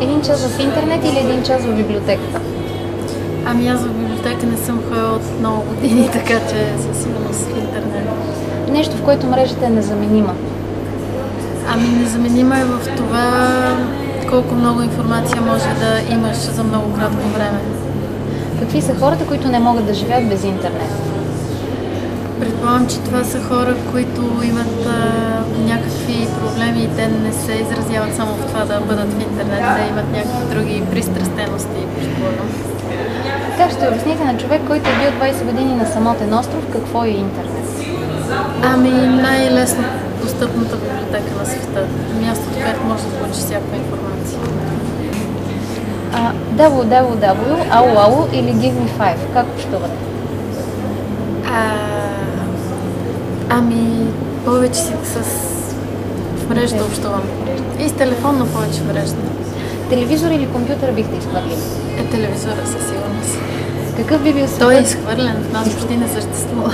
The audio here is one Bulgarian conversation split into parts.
Един час в интернет или един час в библиотеката? Ами аз в библиотека не съм ходила от много години, така че със сигурност в интернет. Нещо, в което мрежата е незаменима. Ами незаменима е в това колко много информация може да имаш за много кратко време. Какви са хората, които не могат да живеят без интернет? Предполагам, че това са хора, които имат някакви проблеми и те не се изразяват само в това да бъдат в интернет, да имат някакви други пристрастености, предполагам. Как ще обясните на човек, който е бил 20 години на самотен остров, какво е интернет? Ами най-лесно достъпната библиотека на света. Мястото, където може да получи всяка информация. www, ау или Give Me 5, как общувате? Ами повече си в мрежата общувам. И с телефон, но повече в мрежата. Телевизор или компютър бихте изхвърлили? Телевизора със сигурност. Какъв би бил светът? Той е изхвърлен, в нас почти не съществува.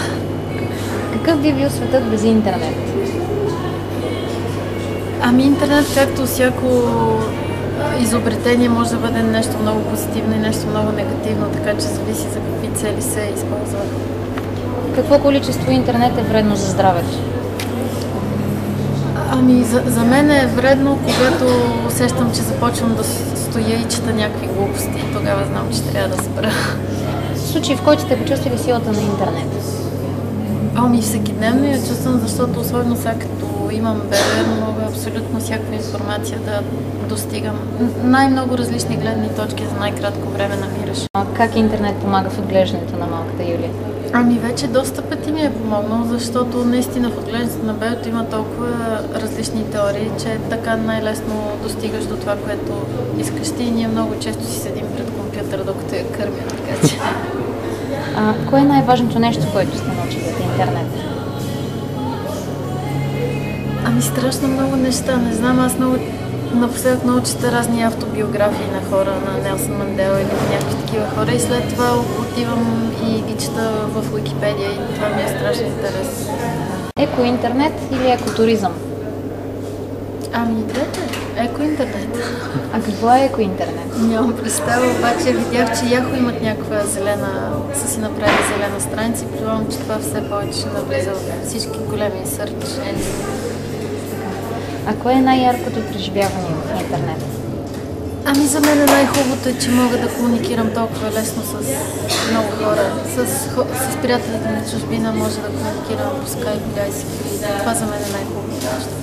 Какъв би бил светът без интернет? Ами интернет, както всяко изобретение, може да бъде нещо много позитивно и нещо много негативно, така че зависи за какви цели се използва. Какво количество интернет е вредно за здравето? Ами за мен е вредно, когато усещам, че започвам да стоя и чета някакви глупости и тогава знам, че трябва да спра. Случай, в който сте почувствали силата на интернет? Ами всекидневно я чувствам, защото особено сега като имам бебе, мога абсолютно всякаква информация да достигам. Най-много различни гледни точки за най-кратко време намираш. Как интернет помага в отглеждането на малката Юлия? Ами вече доста пъти ми е помогнал, защото наистина в отглеждането на бебето има толкова различни теории, че така най-лесно достигаш до това, което искаш ти и ние много често си седим пред компютъра, докато я кърмя, така че... Кое е най-важното нещо, което сте научили от интернет? Ами страшно много неща. Не знам, аз напоследък много чета разни автобиографии на хора, на Нелсън Мандела или на някакви такива хора и след това отивам и ги чета в Уикипедия и това ми е страшно интерес. Еко-интернет или екотуризъм? Ами двете. Еко-интернет. Какво е еко-интернет? Нямам представа, обаче видях, че Яхо имат някаква зелена, са си направили зелена страница и предполагам, че това все повече ще навлиза в всички големи search engine. Кое е най-яркото преживяване в интернет? Ами за мен най-хубавото е, че мога да комуникирам толкова лесно с много хора. С приятелите на чужбина може да комуникирам по Skype или ICQ. Това за мен е най-хубавото нещо.